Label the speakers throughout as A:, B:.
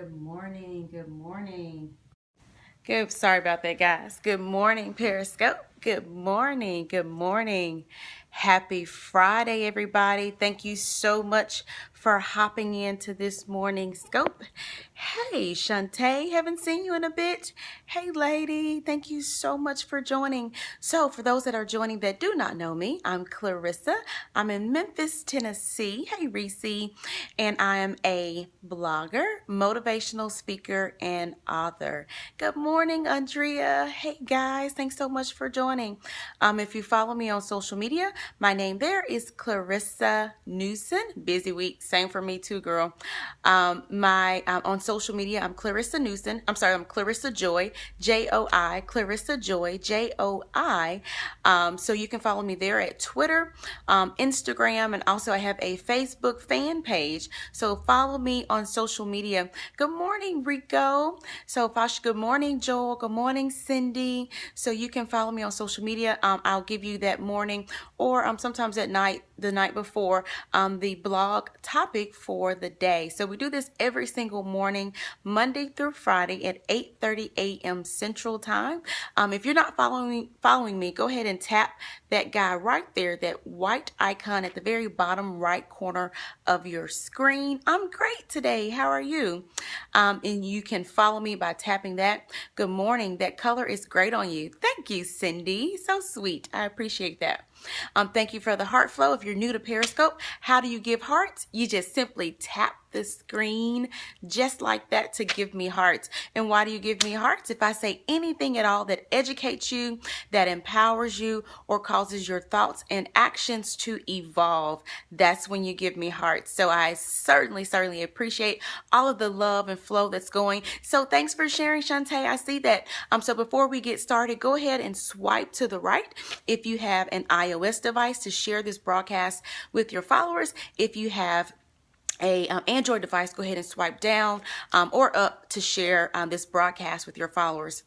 A: Good morning. Good morning.
B: Sorry about that, guys. Good morning, Periscope. Good morning. Good morning. Happy Friday, everybody. Thank you so much for hopping into this morning's scope. Hey, Shantae, haven't seen you in a bit. Hey, lady, thank you so much for joining. So, for those that are joining that do not know me, I'm Clarissa. I'm in Memphis, Tennessee. Hey, Reese. And I am a blogger, motivational speaker, and author. Good morning, Andrea. Hey, guys, thanks so much for joining. If you follow me on social media, my name there is Clarissa Newson. Busy week, same for me too, girl. On social media, I'm Clarissa Newson. I'm Clarissa Joy, Joi, Clarissa Joy, Joi. So you can follow me there at Twitter, Instagram, and also I have a Facebook fan page. So follow me on social media. Good morning, Rico. Good morning, Joel. Good morning, Cindy. So you can follow me on social media. I'll give you that morning or sometimes at night, the night before, the blog topic for the day. So we do this every single morning, Monday through Friday at 8:30 a.m. Central Time. If you're not following me, go ahead and tap that guy right there, that white icon at the very bottom right corner of your screen. I'm great today. How are you? And you can follow me by tapping that. Good morning. That color is great on you. Thank you, Cindy. So sweet. I appreciate that. Thank you for the heart flow. If you're new to Periscope, how do you give hearts? You just simply tap the screen just like that to give me hearts. And why do you give me hearts? If I say anything at all that educates you, that empowers you, or causes your thoughts and actions to evolve, that's when you give me hearts. So I certainly appreciate all of the love and flow that's going. So thanks for sharing, Shantae. I see that. So before we get started, go ahead and swipe to the right if you have an iOS device to share this broadcast with your followers. If you have a Android device, go ahead and swipe down or up to share this broadcast with your followers.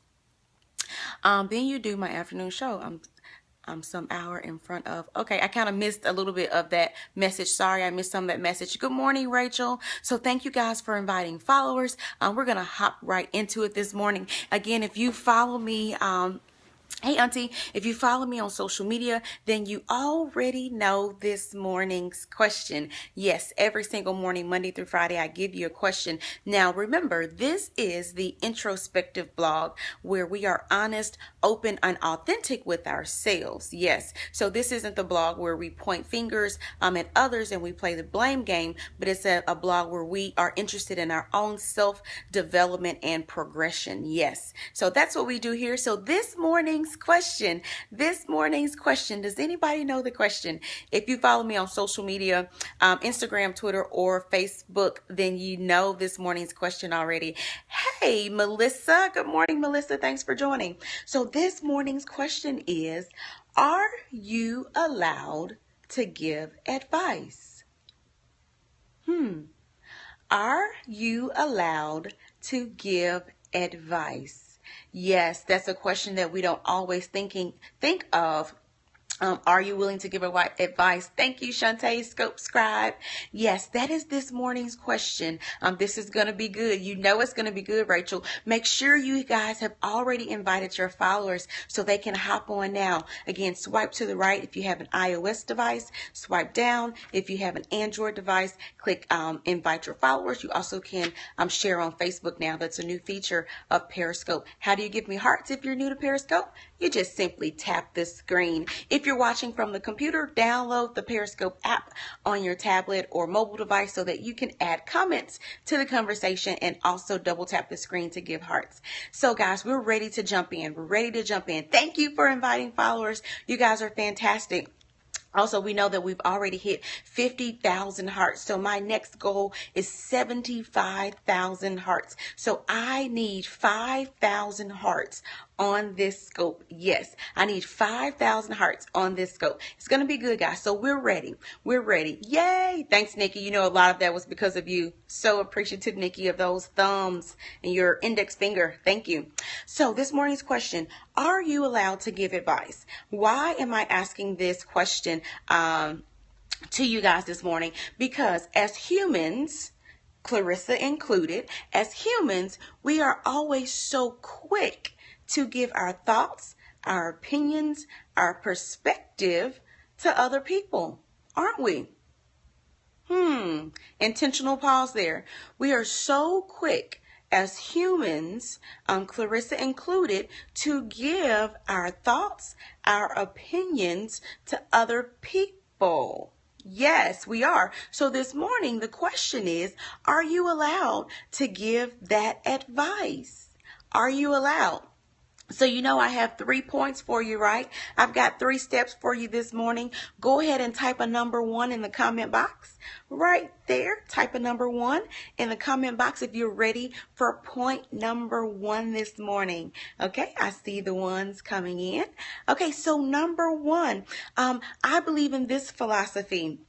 B: Then you do my afternoon show. I'm some hour in front of. Okay, I kind of missed a little bit of that message. Sorry, I missed some of that message. Good morning, Rachel. So thank you guys for inviting followers. We're going to hop right into it this morning. Again, if you follow me, hey, Auntie, if you follow me on social media, then you already know this morning's question. Yes, every single morning, Monday through Friday, I give you a question. Now, remember, this is the introspective blog where we are honest, open, and authentic with ourselves. Yes, so this isn't the blog where we point fingers at others and we play the blame game, but it's a blog where we are interested in our own self-development and progression. Yes, so that's what we do here. So this morning's question, does anybody know the question? If you follow me on social media, Instagram, Twitter, or Facebook, then you know this morning's question already. Hey, Melissa. Good morning, Melissa. Thanks for joining. So this morning's question is, are you allowed to give advice? Are you allowed to give advice? Yes, that's a question that we don't always think of. Are you willing to give advice? Thank you, Shantae Scope Scribe. Yes, that is this morning's question. This is going to be good. You know it's going to be good, Rachel. Make sure you guys have already invited your followers so they can hop on now. Again, swipe to the right if you have an iOS device. Swipe down if you have an Android device. Click invite your followers. You also can share on Facebook now. That's a new feature of Periscope. How do you give me hearts if you're new to Periscope? You just simply tap the screen. If you're watching from the computer, download the Periscope app on your tablet or mobile device so that you can add comments to the conversation and also double tap the screen to give hearts. So guys, we're ready to jump in. Thank you for inviting followers. You guys are fantastic. Also, we know that we've already hit 50,000 hearts. So my next goal is 75,000 hearts. So I need 5,000 hearts on this scope. Yes, I need 5,000 hearts on this scope. It's going to be good, guys. So we're ready. Yay. Thanks, Nikki. You know, a lot of that was because of you. So appreciative, Nikki, of those thumbs and your index finger. Thank you. So this morning's question, are you allowed to give advice? Why am I asking this question to you guys this morning? Because as humans, Clarissa included, as humans, we are always so quick to give our thoughts, our opinions, our perspective to other people, aren't we? Intentional pause there. We are so quick as humans, Clarissa included, to give our thoughts, our opinions to other people. Yes, we are. So this morning, the question is, are you allowed to give that advice? Are you allowed? So I have 3 points for you, right? I've got 3 steps for you this morning. Go ahead and type a number 1 in the comment box. Right there, type a number 1 in the comment box if you're ready for point number 1 this morning. Okay, I see the ones coming in. Okay, so number 1, I believe in this philosophy.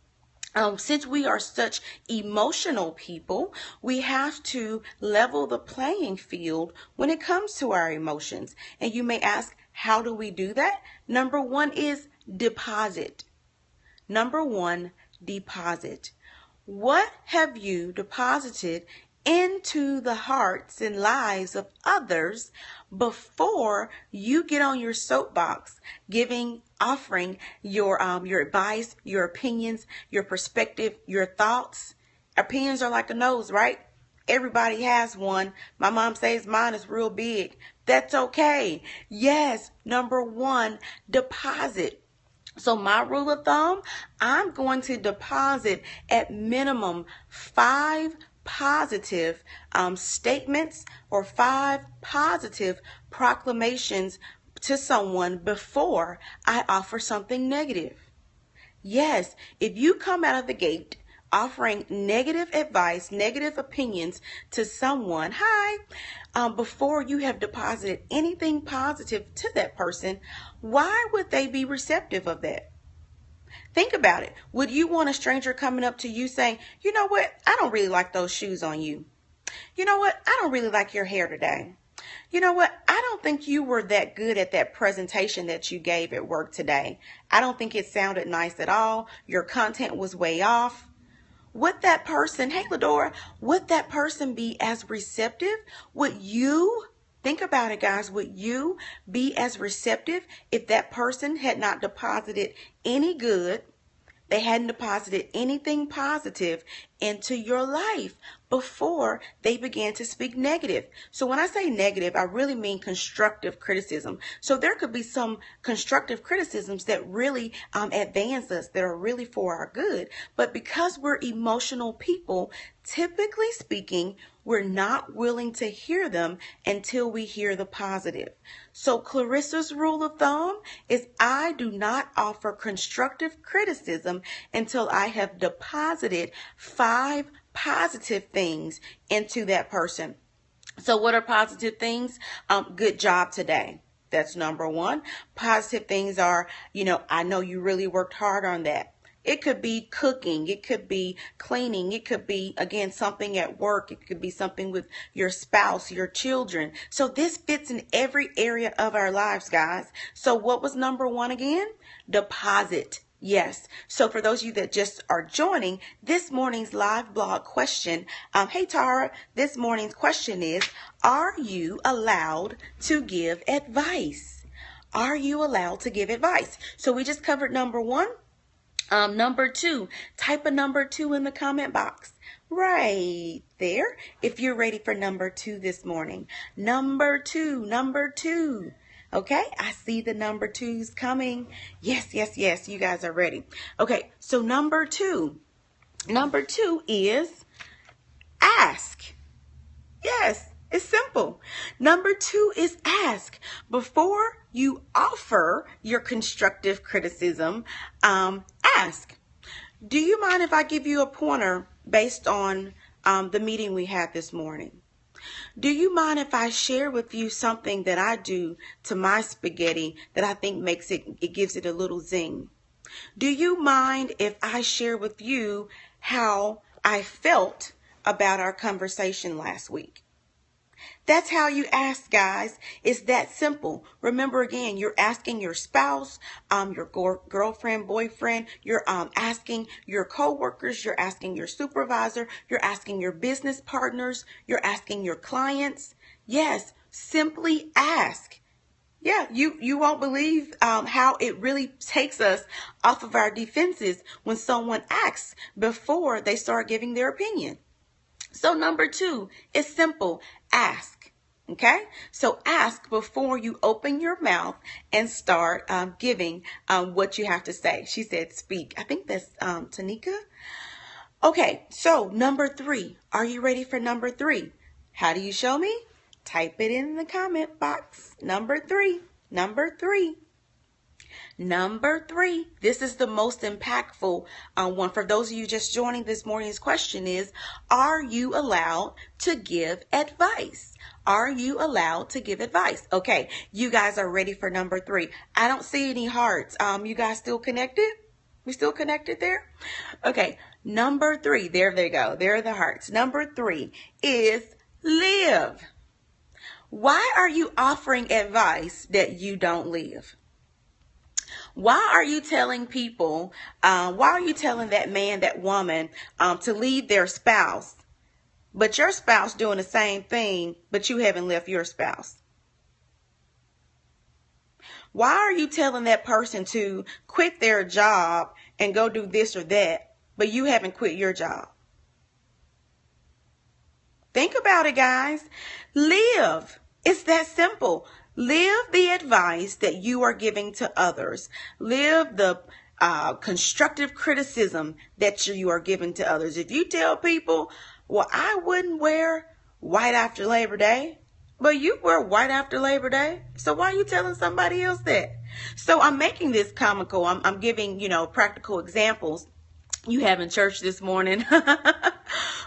B: Since we are such emotional people, we have to level the playing field when it comes to our emotions. And you may ask, how do we do that? Number 1 is deposit. Number 1, deposit. What have you deposited into the hearts and lives of others before you get on your soapbox offering your advice, your opinions, your perspective, your thoughts? Opinions are like a nose, right? Everybody has one. My mom says mine is real big. That's okay. Yes, number 1, deposit. So my rule of thumb, I'm going to deposit at minimum 5 positive statements or 5 positive proclamations to someone before I offer something negative. Yes, if you come out of the gate offering negative advice, negative opinions to someone, before you have deposited anything positive to that person, why would they be receptive of that? Think about it. Would you want a stranger coming up to you saying, you know what, I don't really like those shoes on you. You know what, I don't really like your hair today. You know what, I don't think you were that good at that presentation that you gave at work today. I don't think it sounded nice at all. Your content was way off. Would that person, hey Ladora, would that person be as receptive? Would you, think about it guys, would you be as receptive if that person had not deposited any good, they hadn't deposited anything positive into your life before they began to speak negative? So when I say negative, I really mean constructive criticism. So there could be some constructive criticisms that really advance us, that are really for our good. But because we're emotional people, typically speaking, we're not willing to hear them until we hear the positive. So Clarissa's rule of thumb is I do not offer constructive criticism until I have deposited 5 positive things into that person. So what are positive things? Good job today. That's number 1. Positive things are, I know you really worked hard on that. It could be cooking. It could be cleaning. It could be, again, something at work. It could be something with your spouse, your children. So this fits in every area of our lives, guys. So what was number 1 again? Deposit. Yes. So for those of you that just are joining, this morning's live blog question, hey Tara, this morning's question is, are you allowed to give advice? Are you allowed to give advice? So we just covered number 1. Number 2, type a number 2 in the comment box right there if you're ready for number 2 this morning. Number 2. Okay, I see the number 2s coming. Yes, you guys are ready. Okay, so number 2 is ask. Yes, it's simple. Number 2 is ask. Before you offer your constructive criticism, ask. Do you mind if I give you a pointer based on the meeting we had this morning? Do you mind if I share with you something that I do to my spaghetti that I think it gives it a little zing? Do you mind if I share with you how I felt about our conversation last week? That's how you ask, guys. It's that simple. Remember, again, you're asking your spouse, your girlfriend, boyfriend, you're asking your coworkers, you're asking your supervisor, you're asking your business partners, you're asking your clients. Yes, simply ask. Yeah, you won't believe how it really takes us off of our defenses when someone asks before they start giving their opinion. So number 2 is simple. Ask. Okay? So ask before you open your mouth and start giving what you have to say. She said speak. I think that's Tanika. Okay, so number 3. Are you ready for number 3? How do you show me? Type it in the comment box. Number 3. Number 3. Number 3, this is the most impactful one. For those of you just joining, this morning's question is, are you allowed to give advice? Are you allowed to give advice? Okay, you guys are ready for number 3. I don't see any hearts. You guys still connected? We still connected there? Okay, number 3, there they go. There are the hearts. Number 3 is live. Why are you offering advice that you don't live? Why are you telling people, why are you telling that man, that woman, to leave their spouse, but your spouse doing the same thing, but you haven't left your spouse? Why are you telling that person to quit their job and go do this or that, but you haven't quit your job? Think about it, guys. Live. It's that simple. Live the advice that you are giving to others. Live the constructive criticism that you are giving to others. If you tell people, well, I wouldn't wear white after Labor Day, but you wear white after Labor Day, so why are you telling somebody else that? So I'm making this comical. I'm giving, practical examples you have in church this morning.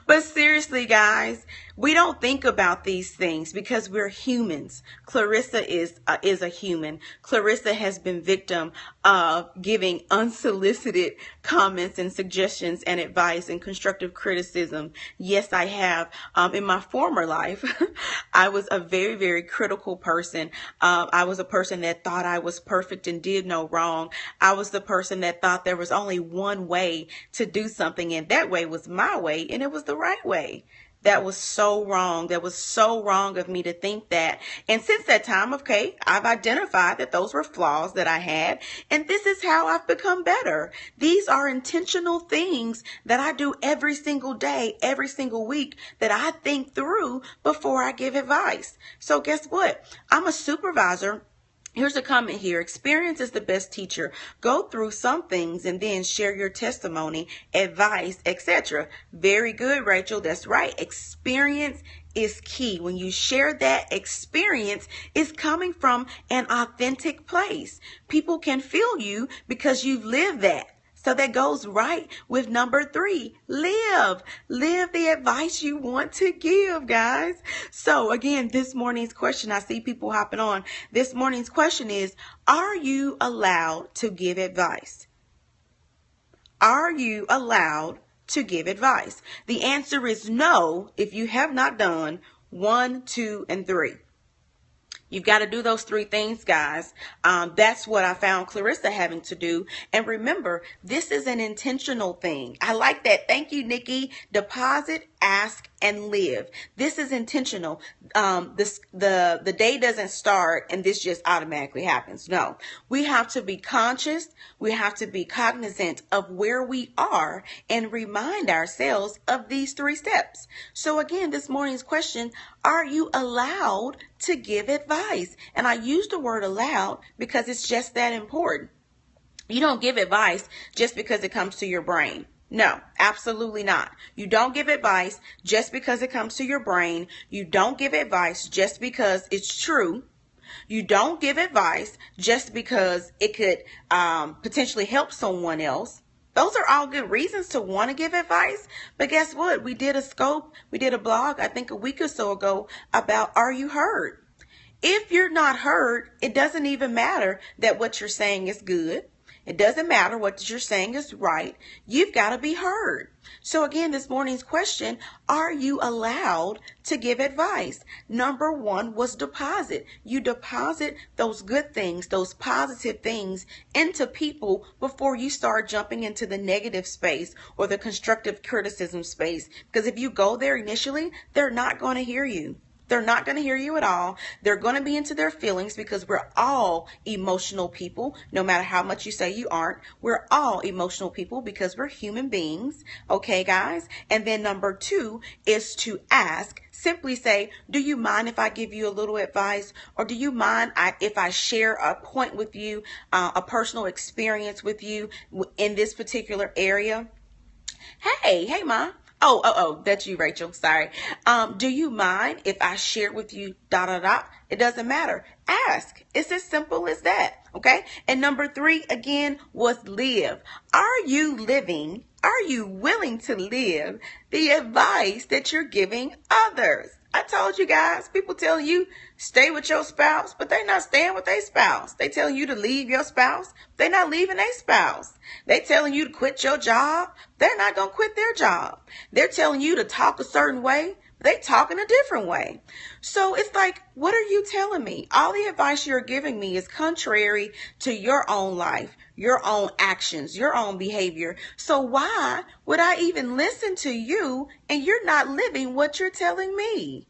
B: But seriously, guys, we don't think about these things because we're humans. Clarissa is a human. Clarissa has been victim of giving unsolicited comments and suggestions and advice and constructive criticism. Yes, I have. In my former life, I was a very, very critical person. I was a person that thought I was perfect and did no wrong. I was the person that thought there was only one way to do something, and that way was my way, and it was the right way. That was so wrong. That was so wrong of me to think that. And since that time, okay, I've identified that those were flaws that I had. And this is how I've become better. These are intentional things that I do every single day, every single week, that I think through before I give advice. So guess what? I'm a supervisor. Here's a comment here. Experience is the best teacher. Go through some things and then share your testimony, advice, etc. Very good, Rachel. That's right. Experience is key. When you share that experience, it's coming from an authentic place. People can feel you because you've lived that. So that goes right with number 3. Live the advice you want to give, guys. So again, this morning's question, I see people hopping on. This morning's question is, are you allowed to give advice? Are you allowed to give advice? The answer is no if you have not done 1, 2, and 3. You've got to do those 3 things, guys. That's what I found Clarissa having to do. And remember, this is an intentional thing. I like that. Thank you, Nikki. Deposit, ask, and live. This is intentional. The day doesn't start and this just automatically happens. No, we have to be conscious. We have to be cognizant of where we are and remind ourselves of these 3 steps. So again, this morning's question, are you allowed to give advice? And I use the word allowed because it's just that important. You don't give advice just because it comes to your brain. No, absolutely not. You don't give advice just because it comes to your brain. You don't give advice just because it's true. You don't give advice just because it could potentially help someone else. Those are all good reasons to want to give advice. But guess what? We did a blog, I think a week or so ago, about are you heard? If you're not heard, it doesn't even matter that what you're saying is good. It doesn't matter what you're saying is right. You've got to be heard. So again, this morning's question, are you allowed to give advice? Number one was deposit. You deposit those good things, those positive things into people before you start jumping into the negative space or the constructive criticism space. Because if you go there initially, they're not going to hear you. They're not going to hear you at all. They're going to be into their feelings because we're all emotional people, no matter how much you say you aren't. We're all emotional people because we're human beings. Okay, guys? And then number two is to ask. Simply say, do you mind if I give you a little advice? Or do you mind if I share a point with you, a personal experience with you in this particular area? Hey, Ma. Oh, that's you, Rachel. Sorry. Do you mind if I share with you, ... It doesn't matter. Ask. It's as simple as that. Okay. And number three, again, was live. Are you living? Are you willing to live the advice that you're giving others? I told you guys, people tell you stay with your spouse, but they're not staying with their spouse. They telling you to leave your spouse. They're not leaving their spouse. They telling you to quit your job. They're not going to quit their job. They're telling you to talk a certain way. They talking a different way. So it's like, what are you telling me? All the advice you're giving me is contrary to your own life, your own actions, your own behavior. So why would I even listen to you and you're not living what you're telling me?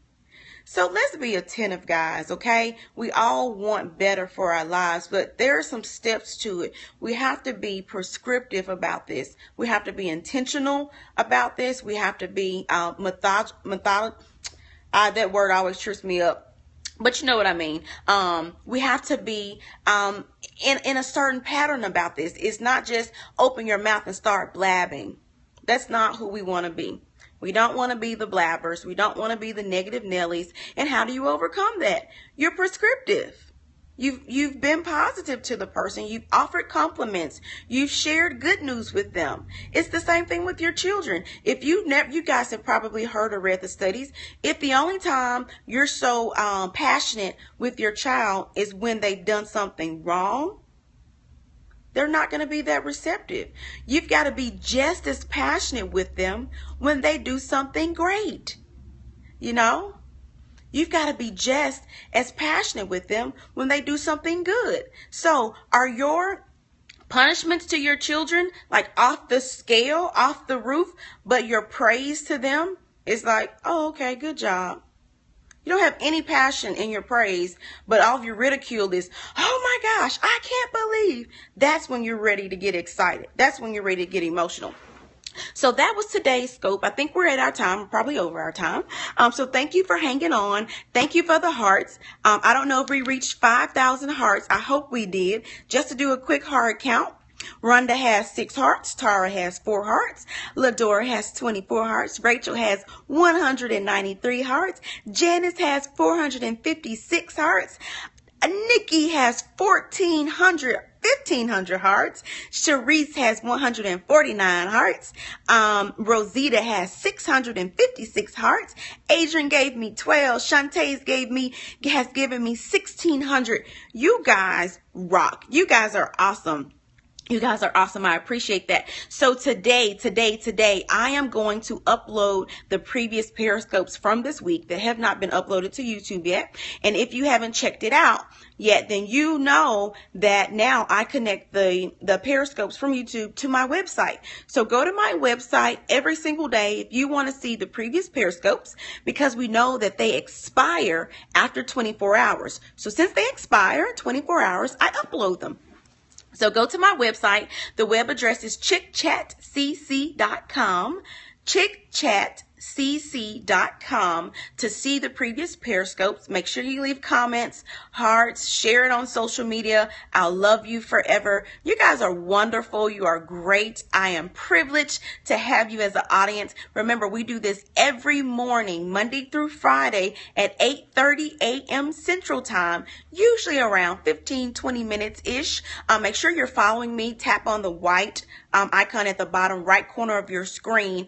B: So let's be attentive, guys, okay? We all want better for our lives, but there are some steps to it. We have to be prescriptive about this. We have to be intentional about this. We have to be methodical. That word always trips me up. But you know what I mean. We have to be in a certain pattern about this. It's not just open your mouth and start blabbing. That's not who we want to be. We don't want to be the blabbers. We don't want to be the negative Nellies. And how do you overcome that? You're prescriptive. You've been positive to the person. You've offered compliments. You've shared good news with them. It's the same thing with your children. If you guys have probably heard or read the studies. If the only time you're so passionate with your child is when they've done something wrong, they're not going to be that receptive. You've got to be just as passionate with them when they do something great. You know, you've got to be just as passionate with them when they do something good. So are your punishments to your children like off the scale, off the roof, but your praise to them is like, oh, okay, good job. You don't have any passion in your praise, but all of your ridicule is, oh my gosh, I can't believe. That's when you're ready to get excited. That's when you're ready to get emotional. So that was today's scope. I think we're at our time, probably over our time. So thank you for hanging on. Thank you for the hearts. I don't know if we reached 5,000 hearts. I hope we did. Just to do a quick heart count. Rhonda has 6 hearts. Tara has 4 hearts. Ladora has 24 hearts. Rachel has 193 hearts. Janice has 456 hearts. Nikki has 1,500 hearts. Sharice has 149 hearts. Rosita has 656 hearts. Adrian gave me 12. Shantae's has given me 1,600. You guys rock. You guys are awesome. You guys are awesome. I appreciate that. So today, I am going to upload the previous Periscopes from this week that have not been uploaded to YouTube yet. And if you haven't checked it out yet, then you know that now I connect the Periscopes from YouTube to my website. So go to my website every single day if you want to see the previous Periscopes, because we know that they expire after 24 hours. So since they expire 24 hours, I upload them. So go to my website. The web address is chickchatcc.com. chickchatcc.com to see the previous Periscopes. Make sure you leave comments, hearts, share it on social media. I'll love you forever. You guys are wonderful. You are great. I am privileged to have you as an audience. Remember, we do this every morning, Monday through Friday at 8:30 a.m. Central Time, usually around 15-20 minutes-ish. Make sure you're following me. Tap on the white icon at the bottom right corner of your screen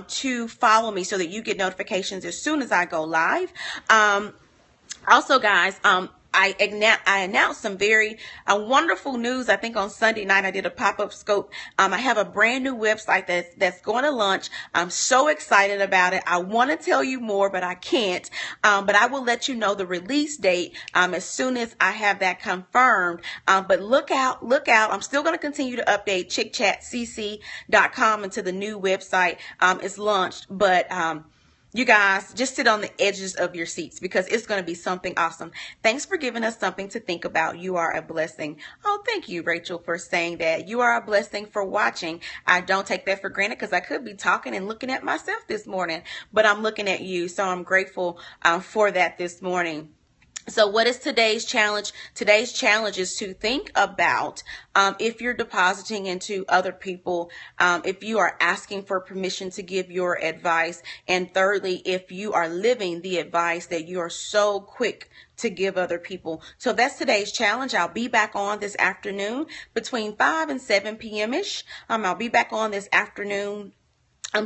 B: to follow me so that you get notifications as soon as I go live. Also, guys, I announced some very wonderful news. I think on Sunday night I did a pop-up scope. I have a brand new website that's going to launch. I'm so excited about it. I want to tell you more, but I can't. But I will let you know the release date as soon as I have that confirmed. But look out. I'm still going to continue to update chickchatcc.com until the new website is launched. But you guys, just sit on the edges of your seats because it's going to be something awesome. Thanks for giving us something to think about. You are a blessing. Oh, thank you, Rachel, for saying that. You are a blessing for watching. I don't take that for granted because I could be talking and looking at myself this morning, but I'm looking at you. So I'm grateful for that this morning. So what is today's challenge? Today's challenge is to think about if you're depositing into other people, if you are asking for permission to give your advice, and thirdly, if you are living the advice that you are so quick to give other people. So that's today's challenge. I'll be back on this afternoon between 5 and 7 p.m.-ish. I'll be back on this afternoon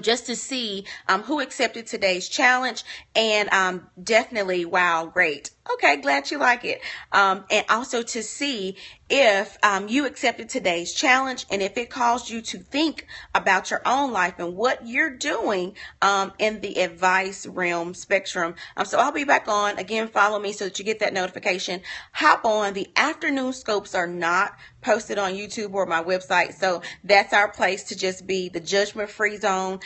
B: just to see who accepted today's challenge, and definitely, wow, great. Okay, glad you like it. And also to see if you accepted today's challenge and if it caused you to think about your own life and what you're doing in the advice realm spectrum. So I'll be back on. Again, follow me so that you get that notification. Hop on. The afternoon scopes are not posted on YouTube or my website. So that's our place to just be the judgment-free zone.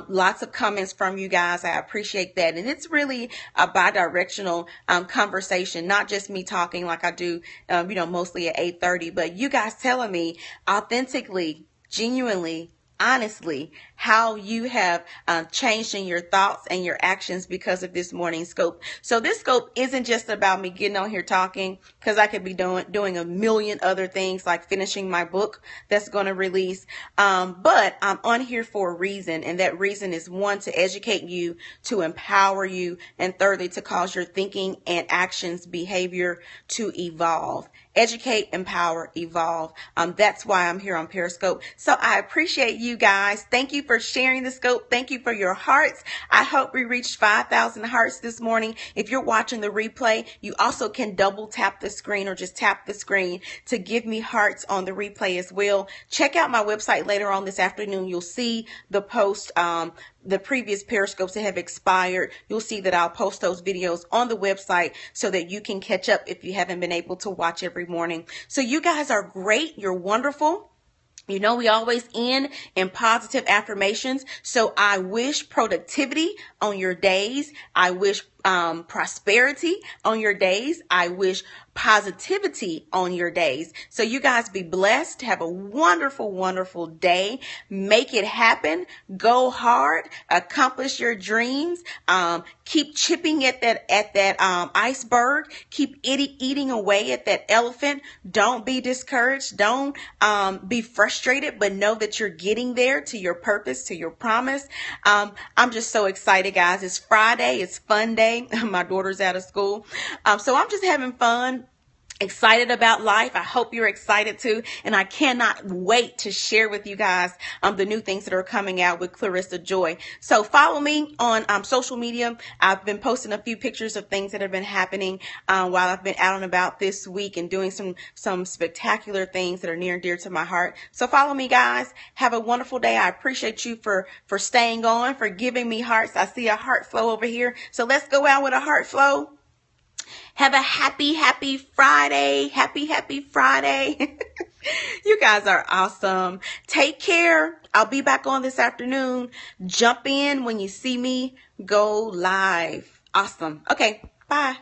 B: Lots of comments from you guys. I appreciate that. And it's really a bi-directional conversation, not just me talking like I do, mostly at 8:30, but you guys telling me authentically, genuinely, honestly, how you have changed in your thoughts and your actions because of this morning scope. So this scope isn't just about me getting on here talking, because I could be doing a million other things like finishing my book that's going to release. But I'm on here for a reason. And that reason is, one, to educate you, to empower you, and thirdly, to cause your thinking and actions, behavior to evolve. Educate, empower, evolve. That's why I'm here on Periscope. So I appreciate you guys. Thank you for sharing the scope. Thank you for your hearts. I hope we reached 5,000 hearts this morning. If you're watching the replay, you also can double tap the screen or just tap the screen to give me hearts on the replay as well. Check out my website later on this afternoon. You'll see the post, the previous Periscopes that have expired. You'll see that I'll post those videos on the website so that you can catch up if you haven't been able to watch every morning. So you guys are great. You're wonderful. We always end in positive affirmations. So I wish productivity on your days. I wish prosperity on your days. I wish positivity on your days. So you guys be blessed. Have a wonderful, wonderful day. Make it happen. Go hard. Accomplish your dreams. Keep chipping at that iceberg. Keep eating away at that elephant. Don't be discouraged. Don't be frustrated, but know that you're getting there to your purpose, to your promise. I'm just so excited, guys. It's Friday. It's fun day. My daughter's out of school. So I'm just having fun. Excited about life. I hope you're excited too. And I cannot wait to share with you guys the new things that are coming out with Clarissa Joy. So follow me on social media. I've been posting a few pictures of things that have been happening while I've been out and about this week and doing some spectacular things that are near and dear to my heart. So follow me, guys. Have a wonderful day. I appreciate you for staying on, for giving me hearts. I see a heart flow over here. So let's go out with a heart flow. Have a happy, happy Friday. Happy, happy Friday. You guys are awesome. Take care. I'll be back on this afternoon. Jump in when you see me go live. Awesome. Okay. Bye.